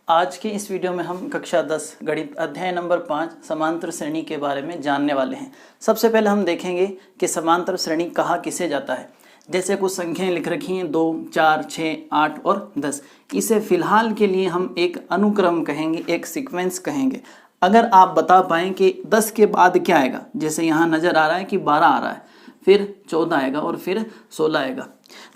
आज के इस वीडियो में हम कक्षा 10 गणित अध्याय नंबर 5 समांतर श्रेणी के बारे में जानने वाले हैं। सबसे पहले हम देखेंगे कि समांतर श्रेणी कहा किसे जाता है। जैसे कुछ संख्याएं लिख रखी हैं 2, 4, 6, 8 और 10। इसे फिलहाल के लिए हम एक अनुक्रम कहेंगे, एक सीक्वेंस कहेंगे। अगर आप बता पाएँ कि 10 के बाद क्या आएगा, जैसे यहाँ नज़र आ रहा है कि 12 आ रहा है, फिर 14 आएगा और फिर 16 आएगा,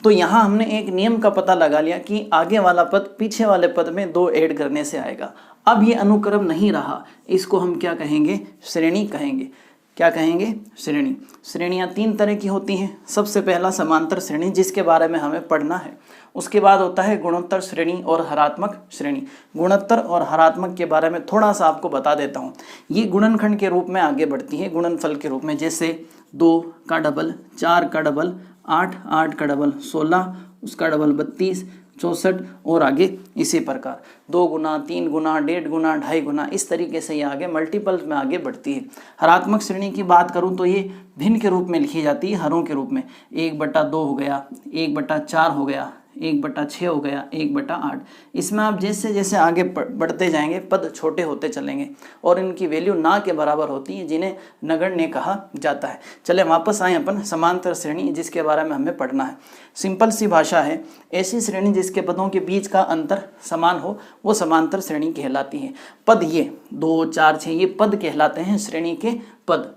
तो यहाँ हमने एक नियम का पता लगा लिया कि आगे वाला पद पीछे वाले पद में 2 ऐड करने से आएगा। अब ये अनुक्रम नहीं रहा, इसको हम क्या कहेंगे? श्रेणी कहेंगे। क्या कहेंगे? श्रेणी। श्रेणियाँ 3 तरह की होती हैं। सबसे पहला समांतर श्रेणी, जिसके बारे में हमें पढ़ना है। उसके बाद होता है गुणोत्तर श्रेणी और हरात्मक श्रेणी। गुणोत्तर और हरात्मक के बारे में थोड़ा सा आपको बता देता हूँ। ये गुणनखंड के रूप में आगे बढ़ती है, गुणनफल के रूप में। जैसे 2 का डबल, 4 का डबल, 8, 8 का डबल 16, उसका डबल 32, 64 और आगे इसी प्रकार 2 गुना, 3 गुना, 1.5 गुना, 2.5 गुना, इस तरीके से ये आगे मल्टीपल्स में आगे बढ़ती है। हरात्मक श्रेणी की बात करूं तो ये भिन्न के रूप में लिखी जाती है, हरों के रूप में। 1/2 हो गया, 1/4 हो गया, 1/6 हो गया, 1/8। इसमें आप जैसे जैसे आगे बढ़ते जाएंगे पद छोटे होते चलेंगे और इनकी वैल्यू ना के बराबर होती है, जिन्हें नगण्य कहा जाता है। चले वापस आए अपन समांतर श्रेणी, जिसके बारे में हमें पढ़ना है। सिंपल सी भाषा है, ऐसी श्रेणी जिसके पदों के बीच का अंतर समान हो वो समांतर श्रेणी कहलाती है। पद ये 2, 4, 6 ये पद कहलाते हैं, श्रेणी के पद।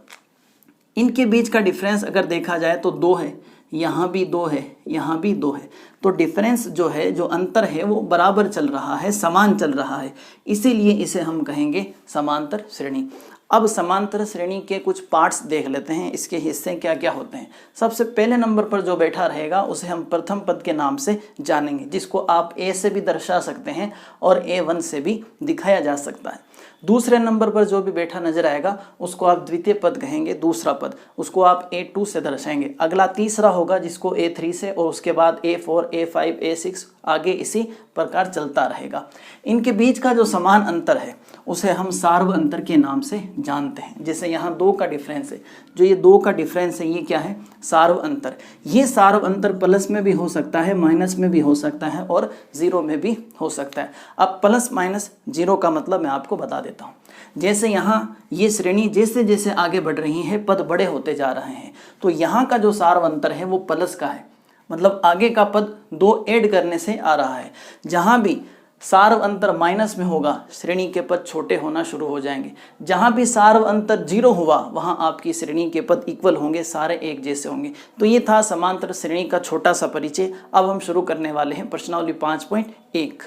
इनके बीच का डिफरेंस अगर देखा जाए तो 2 है, यहाँ भी 2 है, यहाँ भी 2 है। तो डिफरेंस जो है, जो अंतर है, वो बराबर चल रहा है, समान चल रहा है, इसीलिए इसे हम कहेंगे समांतर श्रेणी। अब समांतर श्रेणी के कुछ पार्ट्स देख लेते हैं, इसके हिस्से क्या क्या होते हैं। सबसे पहले नंबर पर जो बैठा रहेगा उसे हम प्रथम पद के नाम से जानेंगे, जिसको आप ए से भी दर्शा सकते हैं और A1 से भी दिखाया जा सकता है। दूसरे नंबर पर जो भी बैठा नजर आएगा उसको आप द्वितीय पद कहेंगे, दूसरा पद, उसको आप A2 से दर्शाएंगे। अगला तीसरा होगा जिसको A3 से, और उसके बाद A4, A5, A6 आगे इसी प्रकार चलता रहेगा। इनके बीच का जो समान अंतर है उसे हम सार्व अंतर के नाम से जानते हैं। जैसे यहाँ 2 का डिफरेंस है, जो ये 2 का डिफरेंस है, ये क्या है? सार्व अंतर। ये सार्व अंतर प्लस में भी हो सकता है, माइनस में भी हो सकता है और 0 में भी हो सकता है। अब प्लस माइनस 0 का मतलब मैं आपको बता देता हूँ। जैसे यहाँ ये श्रेणी जैसे जैसे आगे बढ़ रही है, पद बड़े होते जा रहे हैं, तो यहाँ का जो सार्व अंतर है वो प्लस का है, मतलब आगे का पद 2 ऐड करने से आ रहा है। जहाँ भी सार्व अंतर माइनस में होगा, श्रेणी के पद छोटे होना शुरू हो जाएंगे। जहाँ भी सार्व अंतर 0 हुआ, वहाँ आपकी श्रेणी के पद इक्वल होंगे, सारे एक जैसे होंगे। तो ये था समांतर श्रेणी का छोटा सा परिचय। अब हम शुरू करने वाले हैं प्रश्नावली 5.1।